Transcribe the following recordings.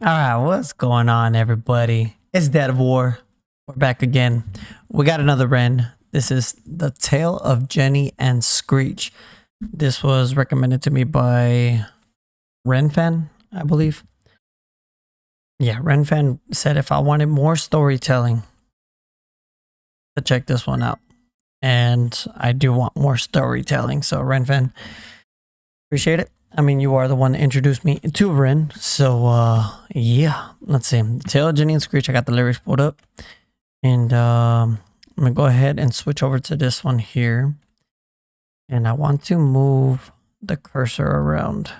All right, what's going on, everybody? It's Dead of War. We're back again. We got another Ren. This is The Tale of Jenny and Screech. This was recommended to me by Renfan, I believe. Yeah, Renfan said if I wanted more storytelling, to check this one out. And I do want more storytelling. So, Renfan, appreciate it. I mean, you are the one that introduced me to Ren. So, yeah. Let's see. Tale of Jenny and Screech. I got the lyrics pulled up. And I'm going to go ahead and switch over to this one here. And I want to move the cursor around.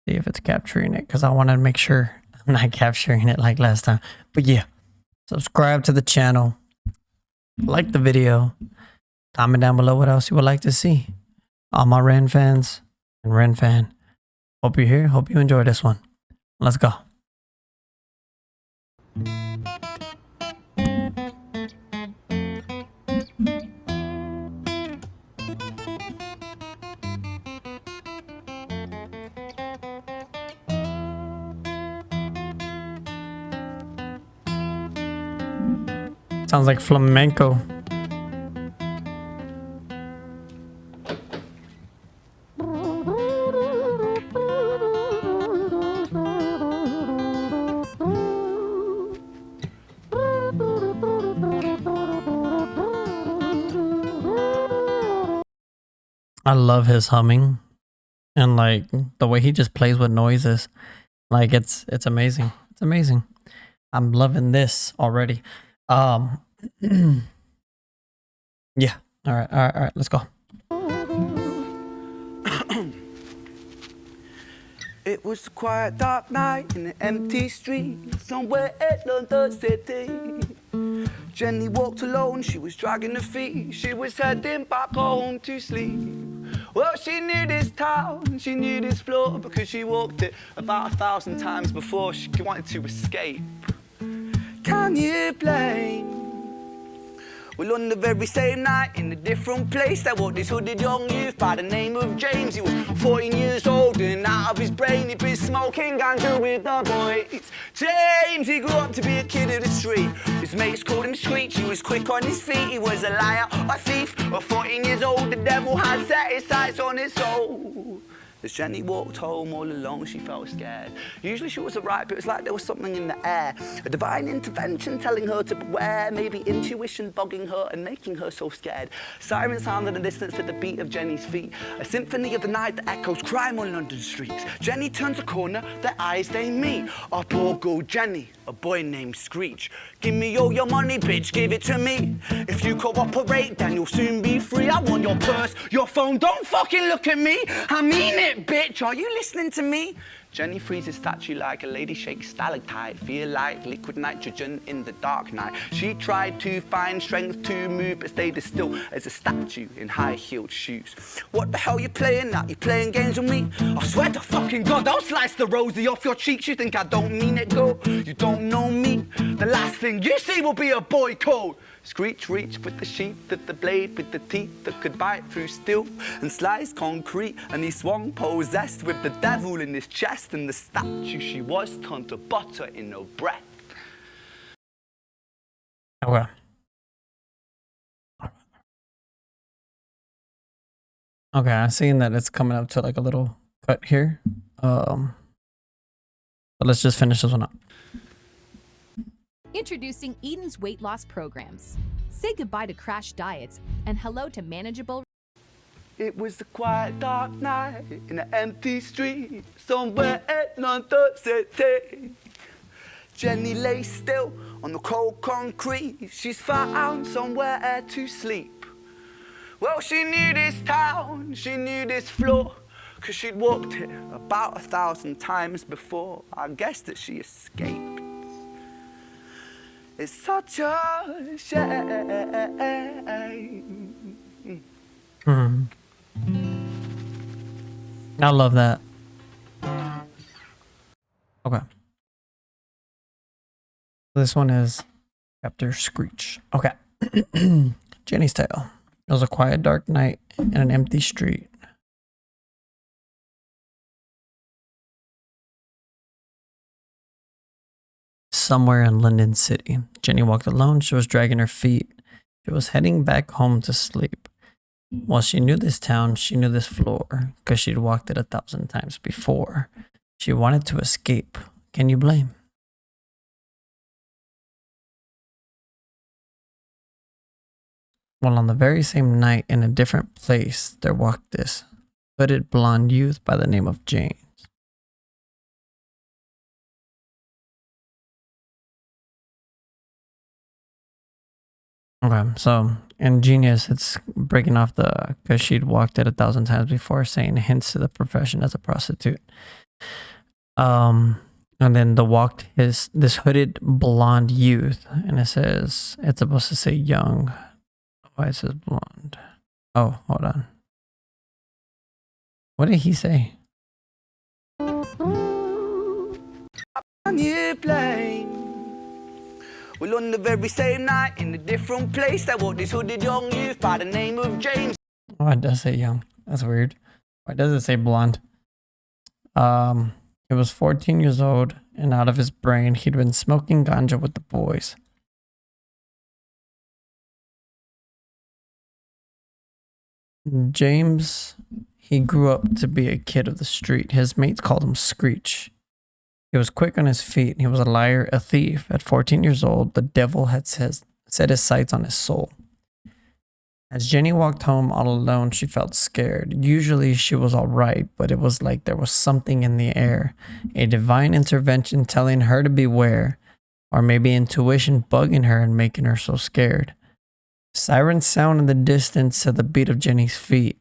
See if it's capturing it. Because I want to make sure I'm not capturing it like last time. But yeah. Subscribe to the channel. Like the video. Comment down below what else you would like to see. All my Ren fans. And Ren fan, hope you're here. Hope you enjoy this one. Let's go. Sounds like flamenco. I love his humming and like the way he just plays with noises. Like it's amazing. It's amazing. I'm loving this already. Yeah. All right. Let's go. It was a quiet, dark night in an empty street somewhere in London City. Jenny walked alone, she was dragging her feet. She was heading back home to sleep. Well, she knew this town, she knew this floor, because she walked it about 1,000 times before she wanted to escape. Can you blame? Well, on the very same night, in a different place, there walked this hooded young youth by the name of James. He was 14 years old and out of his brain, he'd been smoking ganja with the boys. James, he grew up to be a kid of the street. His mates called him Screech, he was quick on his feet. He was a liar, a thief, at 14 years old, the devil had set his sights on his soul. As Jenny walked home all alone, she felt scared. Usually she was alright, but it was like there was something in the air. A divine intervention telling her to beware, maybe intuition bogging her and making her so scared. Sirens sound in the distance to the beat of Jenny's feet. A symphony of the night that echoes crime on London streets. Jenny turns a corner, their eyes they meet. Up or go Jenny, a boy named Screech. Give me all your money, bitch, give it to me. If you cooperate, then you'll soon be free. I want your purse, your phone, don't fucking look at me. I mean it, bitch, are you listening to me? Jenny freezes statue like a lady shakes stalactite. Feel like liquid nitrogen in the dark night. She tried to find strength to move, but stayed as still as a statue in high-heeled shoes. What the hell you playing at? You playing games with me? I swear to fucking God, I'll slice the rosy off your cheeks. You think I don't mean it, girl? You don't know me. The last thing you see will be a boy code. Screech reached with the sheath of the blade, with the teeth that could bite through steel and slice concrete, and he swung possessed with the devil in his chest, and the statue she was turned to butter in her breath. Okay. Okay, I'm seeing that it's coming up to like a little cut here. But let's just finish this one up. Introducing Eden's weight loss programs. Say goodbye to crash diets and hello to manageable. It was a quiet, dark night in an empty street somewhere in London City. Jenny lay still on the cold concrete. She's found somewhere to sleep. Well, she knew this town, she knew this floor, 'cause she'd walked it about 1,000 times before. I guess that she escaped. It's such a shame. I love that. Okay. This one is Chapter Screech. Okay. Jenny's tale. It was a quiet, dark night in an empty street. somewhere in London City. Jenny walked alone. She was dragging her feet. She was heading back home to sleep. Well, she knew this town. She knew this floor because she'd walked it 1,000 times before. She wanted to escape. Can you blame? Well, on the very same night in a different place, there walked this hooded blonde youth by the name of James. Okay, so ingenious, it's breaking off the because she'd walked it 1,000 times before, saying hints to the profession as a prostitute. And then the walked this hooded blonde youth, and it says it's supposed to say young. Why it says blonde? Oh, hold on. What did he say? And you blame. Well, on the very same night in a different place, there walked this hooded young youth by the name of James. Oh, it does say young. That's weird. Why does it say blonde? He was 14 years old, and out of his brain, he'd been smoking ganja with the boys. James, he grew up to be a kid of the street. His mates called him Screech. He was quick on his feet. He was a liar, a thief. At 14 years old, the devil had set his sights on his soul. As Jenny walked home all alone, she felt scared. Usually she was all right, but it was like there was something in the air, a divine intervention telling her to beware, or maybe intuition bugging her and making her so scared. Sirens sound in the distance to the beat of Jenny's feet,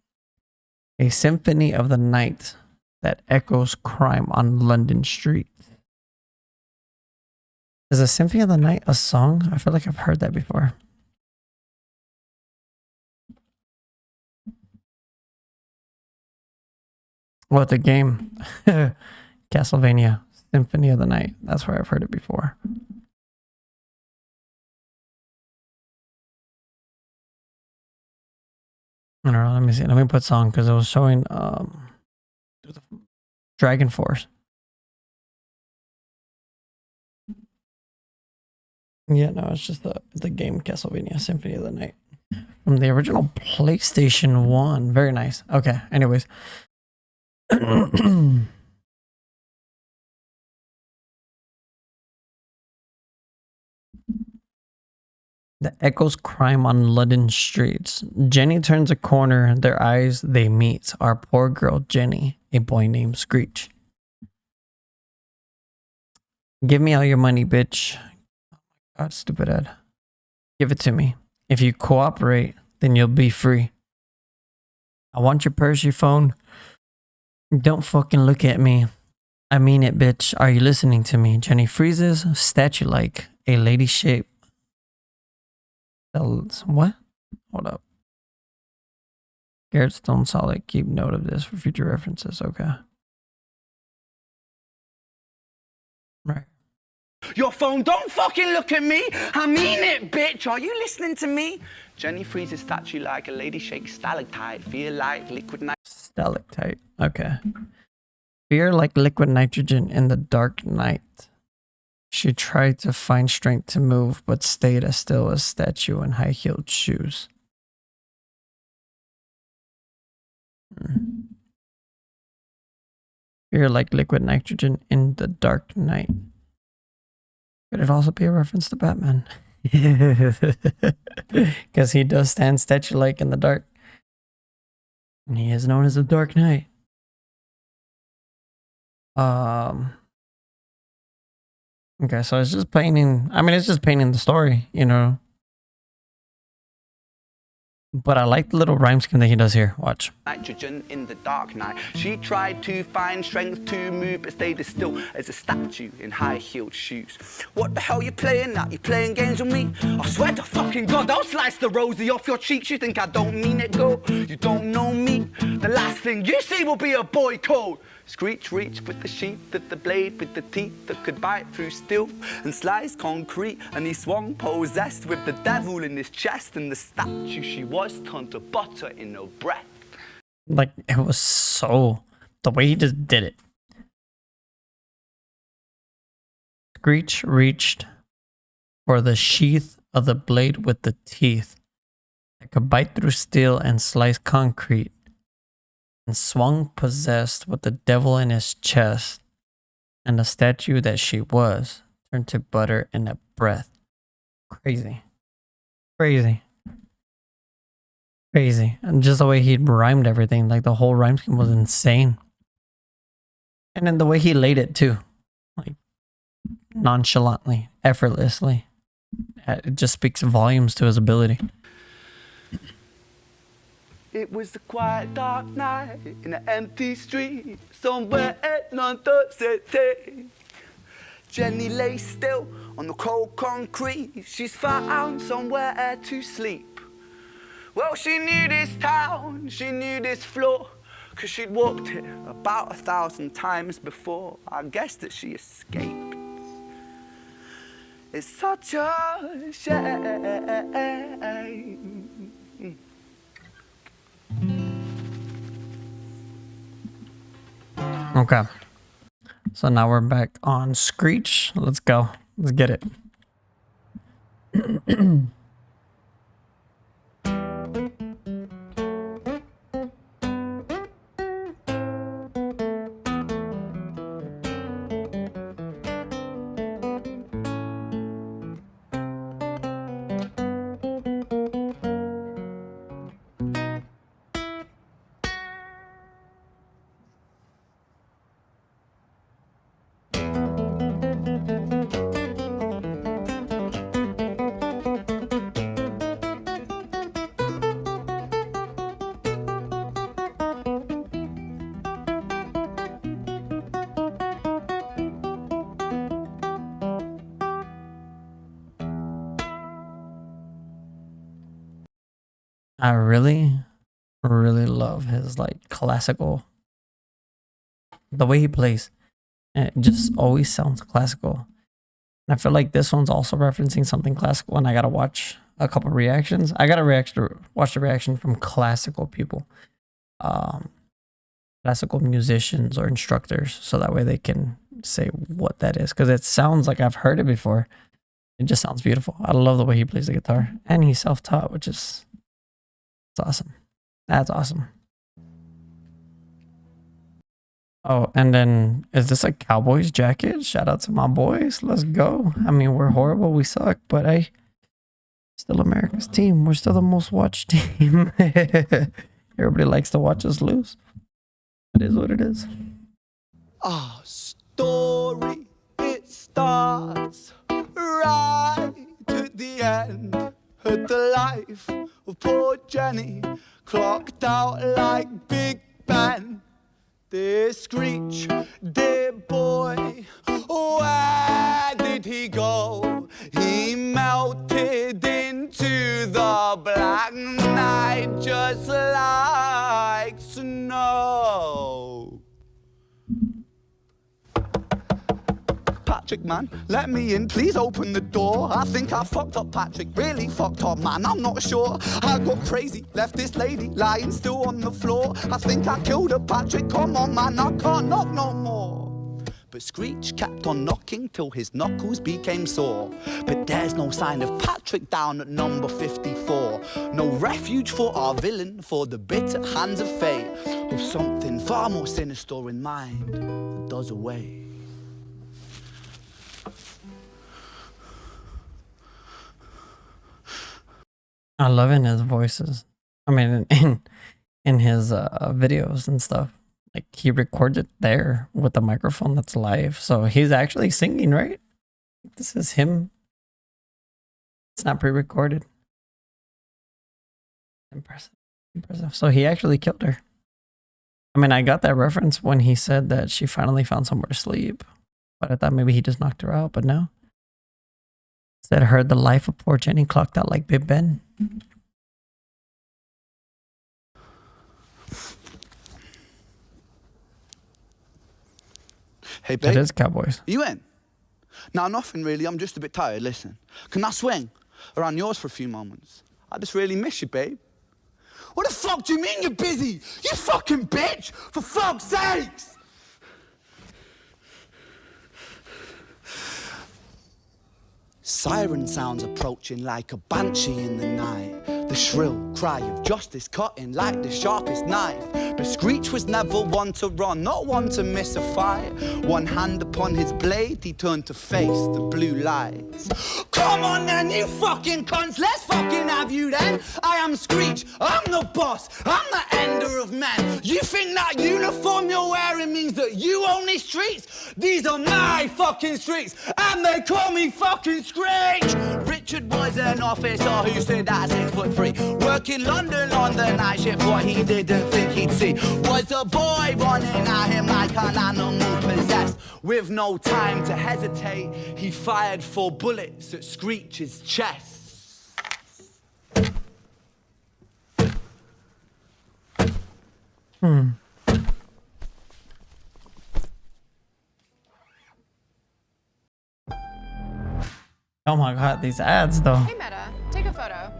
a symphony of the night that echoes crime on London streets. Is a symphony of the night a song? I feel like I've heard that before. What, the game? Castlevania, Symphony of the Night. That's where I've heard it before. I don't know, let me see. Let me put song because it was showing Dragon Force. Yeah, no, it's just the game Castlevania Symphony of the Night. From the original PlayStation 1. Very nice. Okay, anyways. The echoes crime on London streets. Jenny turns a corner. Their eyes, they meet. Our poor girl, Jenny, a boy named Screech. Give me all your money, bitch. God, stupid Ed. Give it to me. If you cooperate, then you'll be free. I want your purse, your phone. Don't fucking look at me. I mean it, bitch. Are you listening to me? Jenny freezes, statue-like, a lady shape. What? Hold up. Garrett Stone Solid. Keep note of this for future references. Okay. Right. Your phone, don't fucking look at me. I mean it, bitch. Are you listening to me? Jenny freezes statue like a lady shakes stalactite. Feel like liquid night. Stalactite. Okay. Fear like liquid nitrogen in the dark night. She tried to find strength to move, but stayed as still as statue in high-heeled shoes. Fear like liquid nitrogen in the dark night. Could it also be a reference to Batman? Because he does stand statue-like in the dark. And he is known as the Dark Knight. Okay, so it's just painting. I mean, it's just painting the story, you know. But I like the little rhyme scheme that he does here. Watch. Nitrogen in the dark night. She tried to find strength to move, but stayed as still as a statue in high-heeled shoes. What the hell you playing at? You playing games with me? I swear to fucking God, I'll slice the rosy off your cheeks. You think I don't mean it, go? You don't know me. The last thing you see will be a boy code. Screech reached with the sheath of the blade, with the teeth that could bite through steel and slice concrete, and he swung possessed with the devil in his chest, and the statue she was turned to butter in her breath. Like, it was so... the way he just did it. Screech reached for the sheath of the blade with the teeth that could bite through steel and slice concrete, and swung possessed with the devil in his chest, and the statue that she was turned to butter in a breath. Crazy. Crazy. Crazy. And just the way he rhymed everything, like the whole rhyme scheme was insane. And then the way he laid it too, like nonchalantly, effortlessly. It just speaks volumes to his ability. It was a quiet dark night in an empty street somewhere in London City. Jenny lay still on the cold concrete. She's found somewhere to sleep. Well, she knew this town, she knew this floor, 'cause she'd walked it about 1,000 times before. I guess that she escaped. It's such a shame. Okay. So now we're back on Screech. Let's go. Let's get it. I really, really love his like classical, the way he plays. And it just always sounds classical. And I feel like this one's also referencing something classical, and I gotta watch a couple reactions. I gotta watch the reaction from classical people, classical musicians or instructors, so that way they can say what that is. Because it sounds like I've heard it before. It just sounds beautiful. I love the way he plays the guitar, and he's self-taught, which is awesome. That's awesome. Oh, and then is this a Cowboys jacket? Shout out to my boys. Let's go. I mean, we're horrible. We suck, but hey, still America's team. We're still the most watched team. Everybody likes to watch us lose. It is what it is. Our story, it starts right at the end. At the life of poor Jenny, clocked out like Big Ben. Dear Screech, dear boy, where did he go? He melted into the black night just like snow. Patrick, man, let me in, please open the door. I think I fucked up, Patrick, really fucked up, man, I'm not sure. I got crazy, left this lady lying still on the floor. I think I killed her, Patrick, come on, man, I can't knock no more. But Screech kept on knocking till his knuckles became sore. But there's no sign of Patrick down at number 54. No refuge for our villain, for the bitter hands of fate, with something far more sinister in mind that does away. I love in his voices. I mean, in his videos and stuff. Like he recorded there with the microphone that's live, so he's actually singing, right? This is him. It's not pre-recorded. Impressive, impressive. So he actually killed her. I mean, I got that reference when he said that she finally found somewhere to sleep, but I thought maybe he just knocked her out. But no. Said heard the life of poor Jenny clocked out like Big Ben. Hey, babe. It is Cowboys. You in? No, nothing really. I'm just a bit tired. Listen, can I swing around yours for a few moments? I just really miss you, babe. What the fuck do you mean you're busy? You fucking bitch! For fuck's sakes! siren sounds approaching like a banshee in the night. The shrill cry of justice cutting like the sharpest knife. But Screech was never one to run, not one to miss a fight. One hand upon his blade, he turned to face the blue lights. Come on then, you fucking cunts, let's fucking have you then. I am Screech, I'm the boss, I'm the ender of men. You think that uniform you're wearing means that you own these streets? These are my fucking streets, and they call me fucking Screech. Richard was an officer who stood at 6'3", working London on the night shift. What he didn't think he'd see was a boy running at him like an animal possessed. With no time to hesitate, he fired 4 bullets at Screech's chest. Oh my god, these ads though. Hey Meta, take a photo.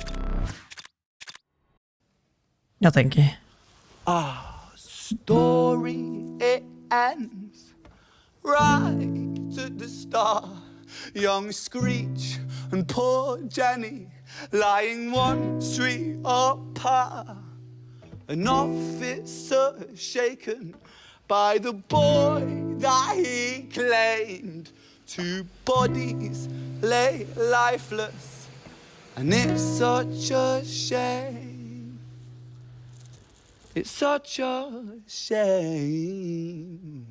No, thank you. Story, it ends right at the start. Young Screech and poor Jenny lying one street apart. An officer shaken by the boy that he claimed. 2 bodies lay lifeless, and it's such a shame. It's such a shame.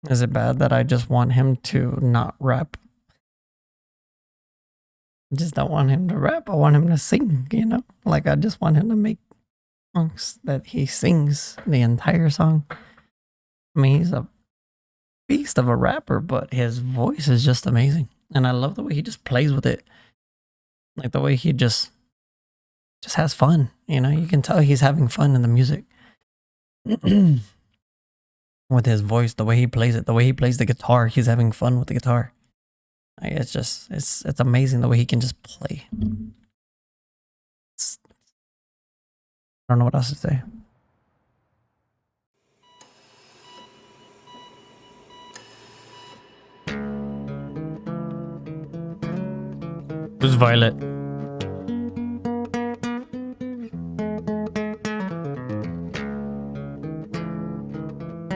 Is it bad that I just want him to not rap? I just don't want him to rap. I want him to sing, you know? Like, I just want him to make songs that he sings the entire song. I mean, he's a beast of a rapper, but his voice is just amazing. And I love the way he just plays with it. Like, the way he just has fun, you know? You can tell he's having fun in the music. With his voice, the way he plays it, the way he plays the guitar, he's having fun with the guitar. Like, it's just, it's amazing the way he can just play. I don't know what else to say. Who's Violet?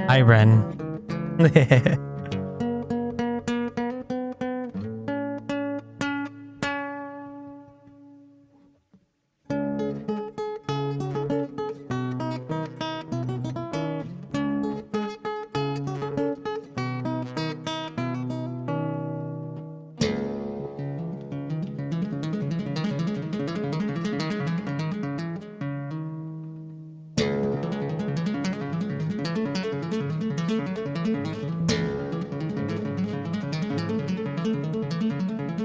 Hi, Ren.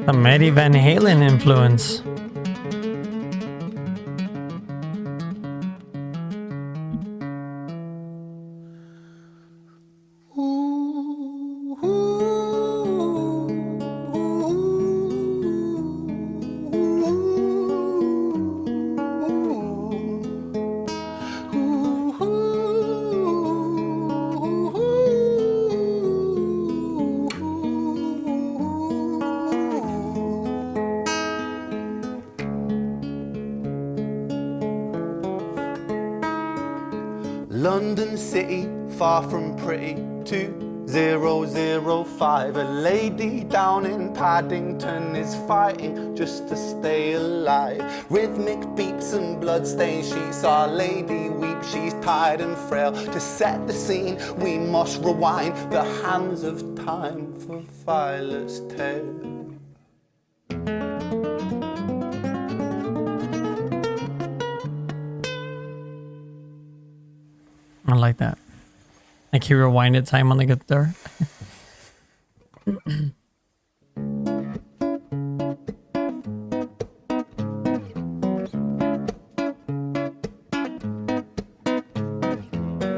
A Maddie Van Halen influence. London City, far from pretty, 2005. A lady down in Paddington is fighting just to stay alive. Rhythmic beats and bloodstained sheets, Our Lady weeps, she's tired and frail. To set the scene, we must rewind the hands of time for Violet's tale. I like that. Like he rewinded time on the guitar.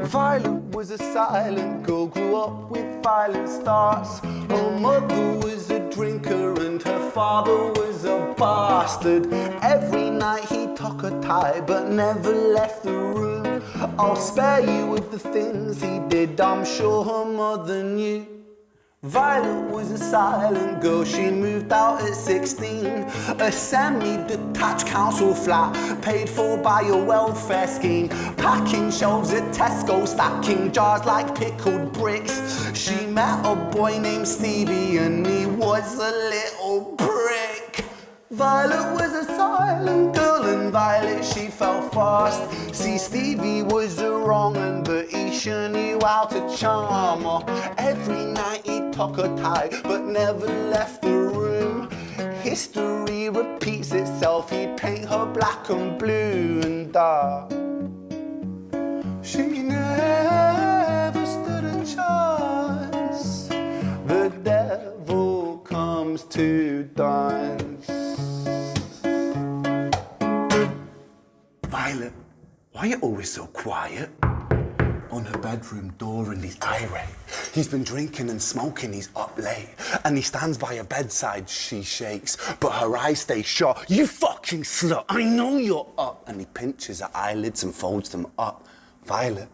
Violet was a silent girl, grew up with violent starts. Her mother was a drinker and her father was a bastard. Every night he took her tight but never left the room. I'll spare you with the things he did, I'm sure her mother knew. Violet was a silent girl, she moved out at 16. A semi-detached council flat, paid for by a welfare scheme. Packing shelves at Tesco, stacking jars like pickled bricks. She met a boy named Stevie and he was a little prick. Violet was a silent girl and Violet she fell fast. See, Stevie was a wrong un, but he sure knew how to charm her. Every night he took her tight but never left the room. History repeats itself, he'd paint her black and blue and dark. She never stood a chance. The devil comes to dance. Violet, why are you always so quiet? On her bedroom door and he's irate. He's been drinking and smoking, he's up late. And he stands by her bedside, she shakes, but her eyes stay shut. You fucking slut, I know you're up. And he pinches her eyelids and folds them up. Violet,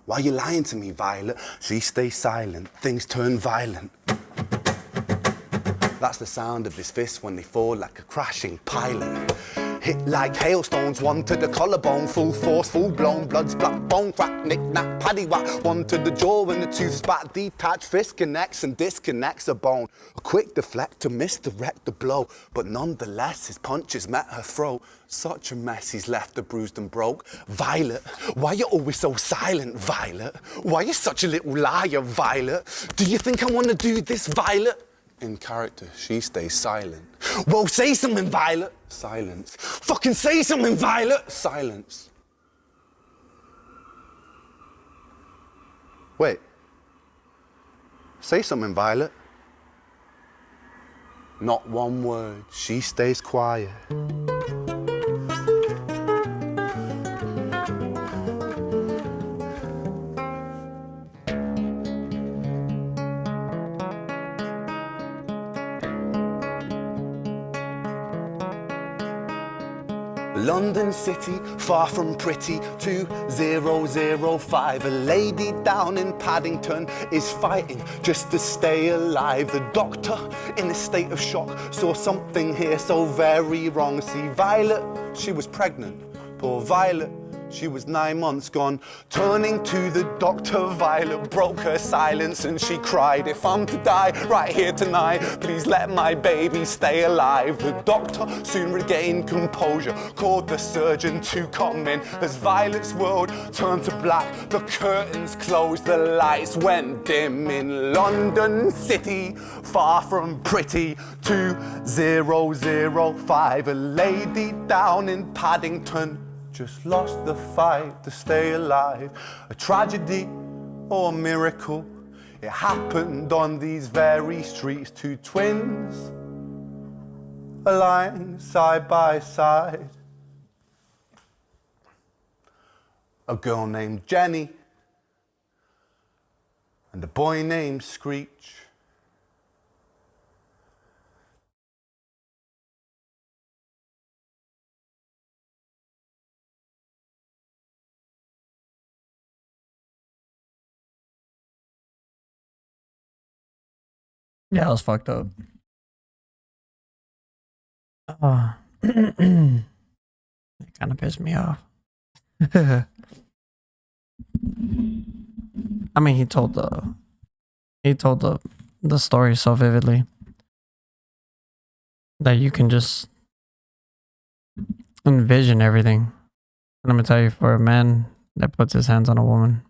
why are you lying to me, Violet? She stays silent, things turn violent. That's the sound of his fists when they fall like a crashing pilot. Hit like hailstones, one to the collarbone, full force, full blown, blood's black bone, crack, knick, knack, paddywhack, one to the jaw when the tooth spat, detached, fist connects and disconnects a bone. A quick deflect to misdirect the blow, but nonetheless his punches met her throat. Such a mess, he's left her bruised and broke. Violet, why you always so silent, Violet? Why you such a little liar, Violet? Do you think I wanna do this, Violet? In character, she stays silent. Well, say something, Violet. Silence. Fucking say something, Violet. Silence. Wait. Say something, Violet. Not one word. She stays quiet. London City, far from pretty, 2005. A lady down in Paddington is fighting just to stay alive. The doctor, in a state of shock, saw something here so very wrong. See, Violet, she was pregnant. Poor Violet, she was 9 months gone. Turning to the doctor, Violet broke her silence and she cried, if I'm to die right here tonight, please let my baby stay alive. The doctor soon regained composure, called the surgeon to come in. As Violet's world turned to black, the curtains closed, the lights went dim. In London City, far from pretty, 2005. A lady down in Paddington just lost the fight to stay alive. A tragedy or a miracle, it happened on these very streets. Two twins aligned side by side. A girl named Jenny and a boy named Screech. Yeah, it was fucked up. It kind of pissed me off. I mean, he told the story so vividly that you can just envision everything. And I'm gonna tell you, for a man that puts his hands on a woman,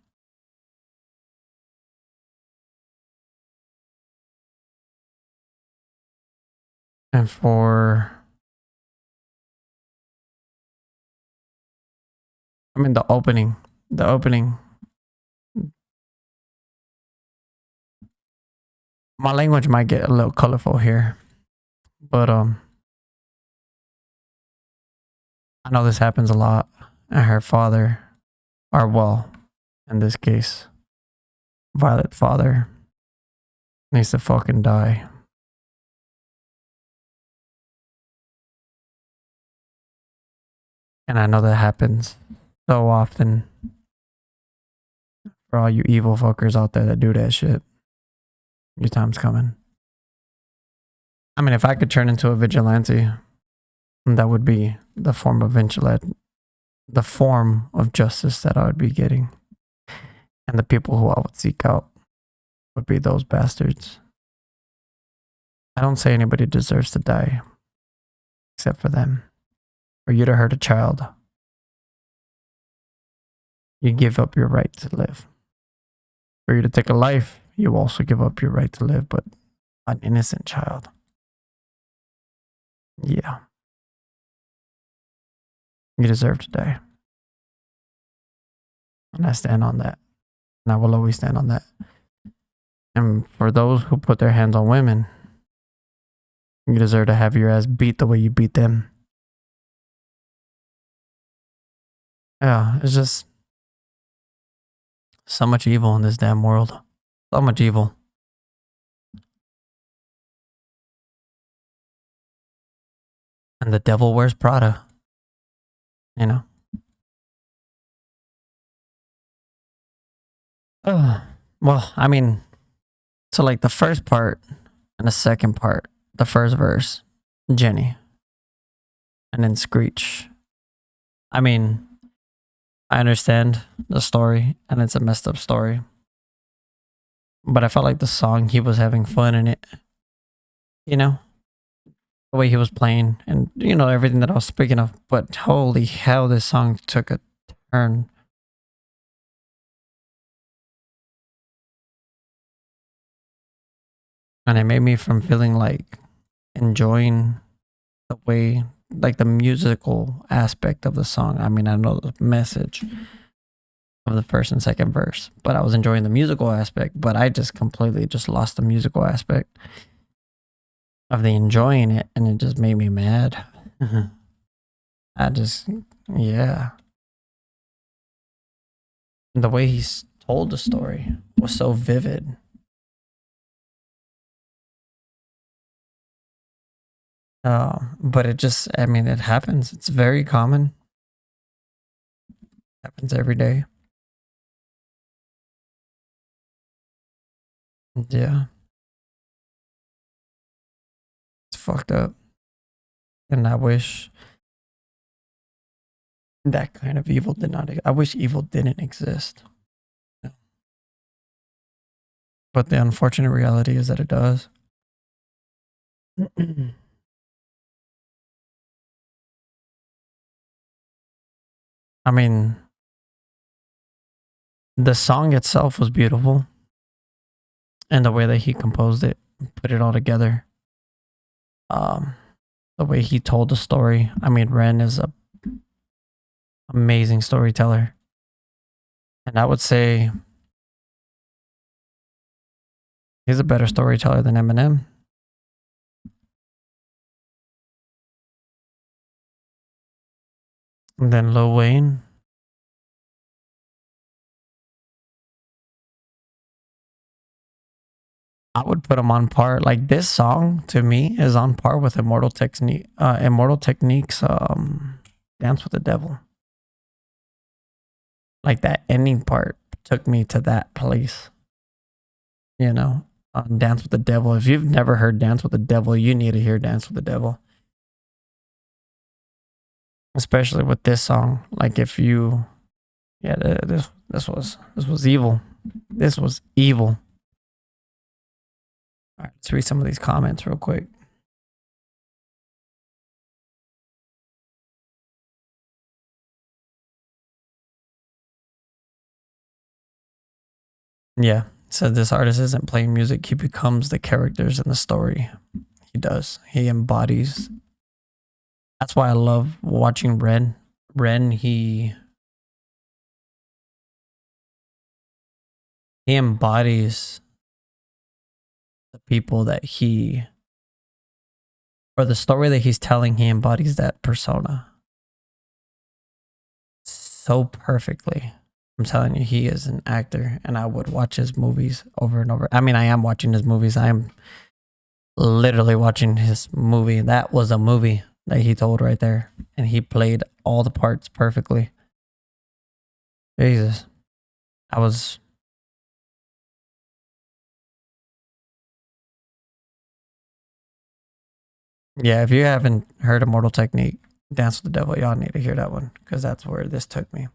and for, I mean, the opening, my language might get a little colorful here, but I know this happens a lot, and her father, or well, in this case, Violet father, needs to fucking die. And I know that happens so often for all you evil fuckers out there that do that shit. Your time's coming. I mean, if I could turn into a vigilante, that would be the form of the form of justice that I would be getting. And the people who I would seek out would be those bastards. I don't say anybody deserves to die, except for them. For you to hurt a child, you give up your right to live. For you to take a life, you also give up your right to live, but an innocent child. Yeah. You deserve to die. And I stand on that. And I will always stand on that. And for those who put their hands on women, you deserve to have your ass beat the way you beat them. Yeah, it's just so much evil in this damn world. So much evil. And the devil wears Prada. You know? Well, I mean, so like the first part and the second part, the first verse, Jenny. And then Screech. I mean, I understand the story and it's a messed up story. But I felt like the song, he was having fun in it. You know? The way he was playing and, you know, everything that I was speaking of. But holy hell, this song took a turn. And it made me from feeling like enjoying the way, like the musical aspect of the song. I mean, I know the message of the first and second verse, but I was enjoying the musical aspect, but I just completely just lost the musical aspect of the enjoying it, and it just made me mad. Yeah. The way he told the story was so vivid. But it just, I mean, it happens. It's very common. Happens every day. Yeah. It's fucked up. And I wish that kind of evil did not, I wish evil didn't exist. But the unfortunate reality is that it does. I mean, the song itself was beautiful. And the way that he composed it, put it all together. The way he told the story. I mean, Ren is a amazing storyteller. And I would say he's a better storyteller than Eminem. And then Lil Wayne. I would put him on par. Like this song to me is on par with Immortal Technique's Dance with the Devil. Like that ending part took me to that place. You know, on Dance with the Devil. If you've never heard Dance with the Devil, you need to hear Dance with the Devil. Especially with this song. Like if you, yeah, this was evil. This was evil. All right, let's read some of these comments real quick. Yeah, so this artist isn't playing music. He becomes the characters in the story. He does. He embodies. That's why I love watching Ren. Ren, he embodies the people that or the story that he's telling. He embodies that persona so perfectly. I'm telling you, he is an actor, and I would watch his movies over and over. I mean, I am watching his movies. I am literally watching his movie. That was a movie that he told right there, and he played all the parts perfectly. Jesus. I was... Yeah, if you haven't heard Immortal Technique, Dance with the Devil, y'all need to hear that one, because that's where this took me.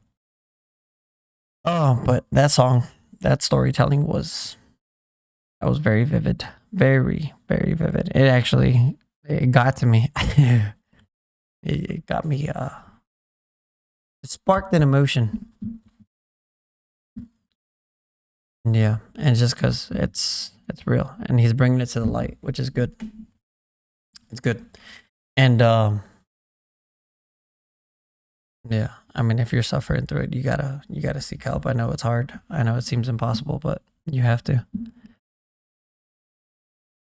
Oh, but that song, that storytelling was... That was very vivid. Very, very vivid. It actually... It got to me. It got me... It sparked an emotion. Yeah, and just because it's real, and he's bringing it to the light, which is good. It's good. And yeah, I mean, if you're suffering through it, you gotta seek help. I know it's hard. I know it seems impossible, but you have to.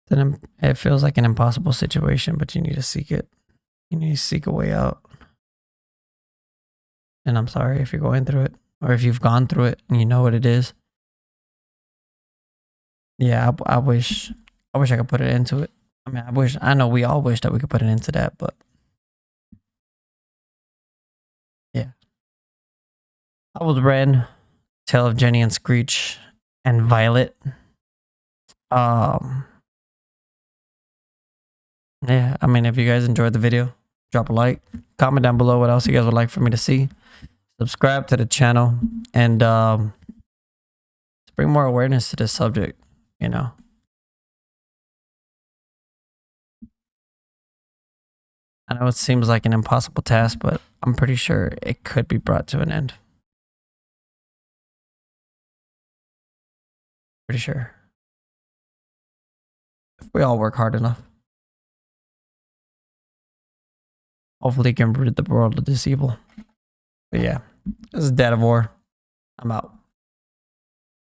Then it feels like an impossible situation, but you need to seek it. You need to seek a way out. And I'm sorry if you're going through it, or if you've gone through it and you know what it is. Yeah, I wish I could put it into it. I mean, I know we all wish that we could put it into that, but yeah. I was Ren, Tale of Jenny and Screech and Violet. Yeah, I mean, if you guys enjoyed the video, drop a like, comment down below what else you guys would like for me to see. Subscribe to the channel, and to bring more awareness to this subject, you know. I know it seems like an impossible task, but I'm pretty sure it could be brought to an end. Pretty sure. If we all work hard enough. Hopefully can rid the world of this evil. But yeah, this is Dad of War. I'm out.